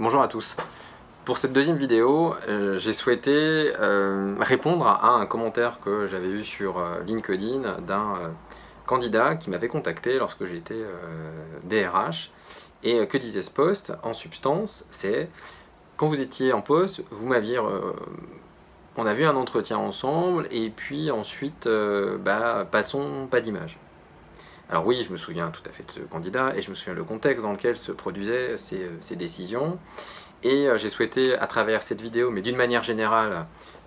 Bonjour à tous. Pour cette deuxième vidéo, j'ai souhaité répondre à un commentaire que j'avais eu sur LinkedIn d'un candidat qui m'avait contacté lorsque j'étais DRH. Et que disait ce post? En substance, c'est quand vous étiez en poste, vous m'aviez on a vu un entretien ensemble et puis ensuite pas de son, pas d'image. Alors oui, je me souviens tout à fait de ce candidat et je me souviens le contexte dans lequel se produisaient ces décisions. Et j'ai souhaité, à travers cette vidéo, mais d'une manière générale,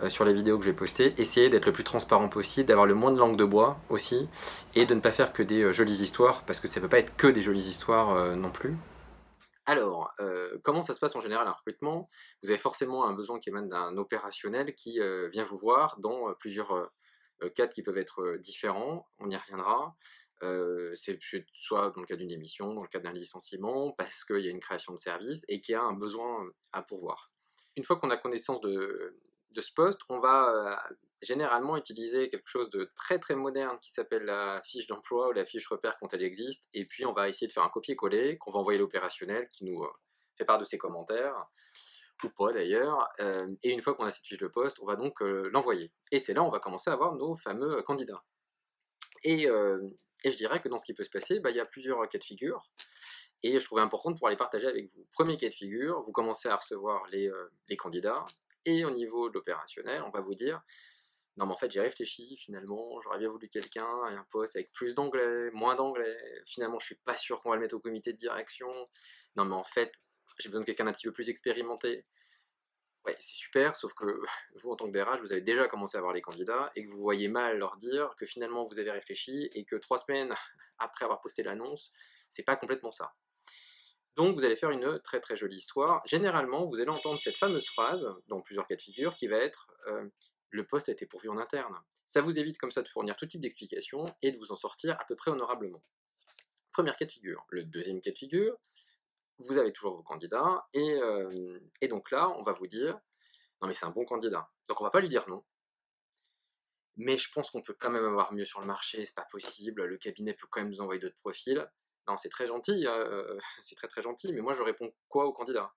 sur les vidéos que j'ai postées, essayer d'être le plus transparent possible, d'avoir le moins de langue de bois aussi, et de ne pas faire que des jolies histoires, parce que ça ne peut pas être que des jolies histoires non plus. Alors, comment ça se passe en général un recrutement? Vous avez forcément un besoin qui émane d'un opérationnel qui vient vous voir dans plusieurs cadres qui peuvent être différents, on y reviendra. C'est soit dans le cadre d'une démission, dans le cadre d'un licenciement, parce qu'il y a une création de service et qu'il y a un besoin à pourvoir. Une fois qu'on a connaissance de ce poste, on va généralement utiliser quelque chose de très très moderne qui s'appelle la fiche d'emploi ou la fiche repère quand elle existe, et puis on va essayer de faire un copier-coller qu'on va envoyer à l'opérationnel qui nous fait part de ses commentaires, ou pas d'ailleurs, et une fois qu'on a cette fiche de poste, on va donc l'envoyer. Et c'est là où on va commencer à avoir nos fameux candidats. Et je dirais que dans ce qui peut se passer, il y a plusieurs cas de figure, et je trouvais important de pouvoir les partager avec vous. Premier cas de figure, vous commencez à recevoir les candidats, et au niveau de l'opérationnel, on va vous dire « Non mais en fait j'ai réfléchi, finalement, j'aurais bien voulu quelqu'un à un poste avec plus d'anglais, moins d'anglais, finalement je suis pas sûr qu'on va le mettre au comité de direction, non mais en fait j'ai besoin de quelqu'un d'un petit peu plus expérimenté ». Ouais, c'est super, sauf que vous, en tant que DRH, vous avez déjà commencé à voir les candidats et que vous voyez mal leur dire que finalement vous avez réfléchi et que 3 semaines après avoir posté l'annonce, c'est pas complètement ça. Donc vous allez faire une très très jolie histoire. Généralement, vous allez entendre cette fameuse phrase, dans plusieurs cas de figure, qui va être le poste a été pourvu en interne. Ça vous évite comme ça de fournir tout type d'explications et de vous en sortir à peu près honorablement. Premier cas de figure. Le deuxième cas de figure, vous avez toujours vos candidats, et donc là, on va vous dire non mais c'est un bon candidat. Donc on va pas lui dire non, mais je pense qu'on peut quand même avoir mieux sur le marché, c'est pas possible, le cabinet peut quand même nous envoyer d'autres profils. Non, c'est très gentil, c'est très très gentil, mais moi je réponds quoi au candidat?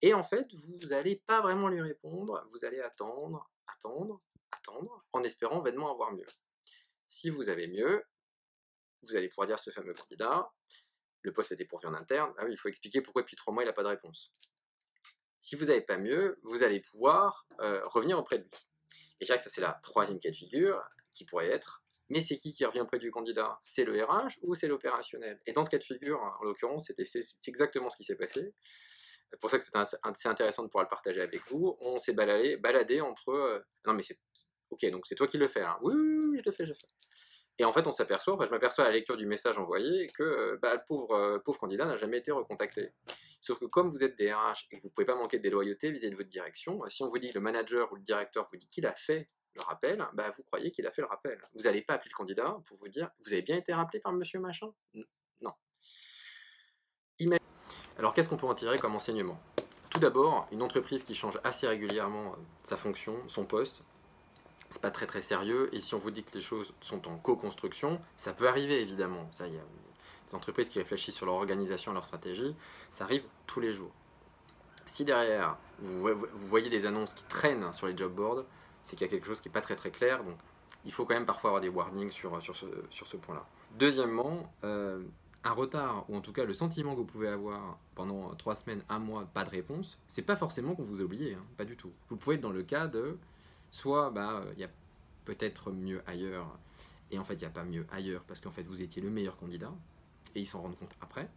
Et en fait, vous allez pas vraiment lui répondre, vous allez attendre, attendre, attendre, en espérant vainement avoir mieux. Si vous avez mieux, vous allez pouvoir dire à ce fameux candidat, le poste a été pourvu en interne, ah oui, il faut expliquer pourquoi depuis 3 mois il n'a pas de réponse. Si vous n'avez pas mieux, vous allez pouvoir revenir auprès de lui. Et je dirais que ça c'est la troisième cas de figure qui pourrait être, mais c'est qui revient auprès du candidat? C'est le RH ou c'est l'opérationnel? Et dans ce cas de figure, en l'occurrence, c'est exactement ce qui s'est passé. C'est pour ça que c'est assez intéressant de pouvoir le partager avec vous. On s'est baladé entre non mais c'est ok, donc c'est toi qui le fais, hein. Oui, oui, oui, je le fais, je le fais. Et en fait, on s'aperçoit, enfin, je m'aperçois à la lecture du message envoyé que le pauvre candidat n'a jamais été recontacté. Sauf que comme vous êtes DRH et que vous ne pouvez pas manquer de déloyauté vis-à-vis de votre direction, si on vous dit, le manager ou le directeur vous dit qu'il a fait le rappel, vous croyez qu'il a fait le rappel. Vous n'allez pas appeler le candidat pour vous dire, vous avez bien été rappelé par monsieur machin? Non. Alors qu'est-ce qu'on peut en tirer comme enseignement? Tout d'abord, une entreprise qui change assez régulièrement sa fonction, son poste, c'est pas très très sérieux, et si on vous dit que les choses sont en co-construction, ça peut arriver évidemment. Ça, il y a des entreprises qui réfléchissent sur leur organisation, leur stratégie, ça arrive tous les jours. Si derrière, vous voyez des annonces qui traînent sur les job boards, c'est qu'il y a quelque chose qui n'est pas très très clair, donc il faut quand même parfois avoir des warnings sur ce point-là. Deuxièmement, un retard, ou en tout cas le sentiment que vous pouvez avoir pendant 3 semaines, 1 mois, pas de réponse, c'est pas forcément qu'on vous a oublié, hein, pas du tout. Vous pouvez être dans le cas de soit il y a peut-être mieux ailleurs, et en fait il n'y a pas mieux ailleurs parce qu'en fait vous étiez le meilleur candidat, et ils s'en rendent compte après.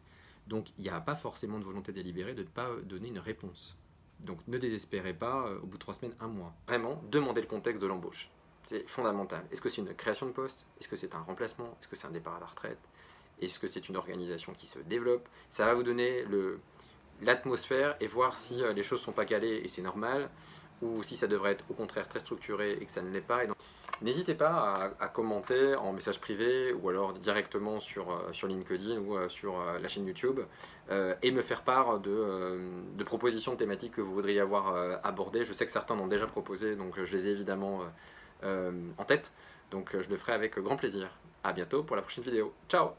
Donc il n'y a pas forcément de volonté délibérée de ne pas donner une réponse. Donc ne désespérez pas au bout de 3 semaines, 1 mois. Vraiment, demandez le contexte de l'embauche. C'est fondamental. Est-ce que c'est une création de poste? Est-ce que c'est un remplacement? Est-ce que c'est un départ à la retraite? Est-ce que c'est une organisation qui se développe? Ça va vous donner l'atmosphère et voir si les choses ne sont pas calées et c'est normal, ou si ça devrait être au contraire très structuré et que ça ne l'est pas. N'hésitez pas à commenter en message privé ou alors directement sur LinkedIn ou sur la chaîne YouTube et me faire part de propositions de thématiques que vous voudriez avoir abordées. Je sais que certains m'ont déjà proposé, donc je les ai évidemment en tête. Donc je le ferai avec grand plaisir. A bientôt pour la prochaine vidéo. Ciao!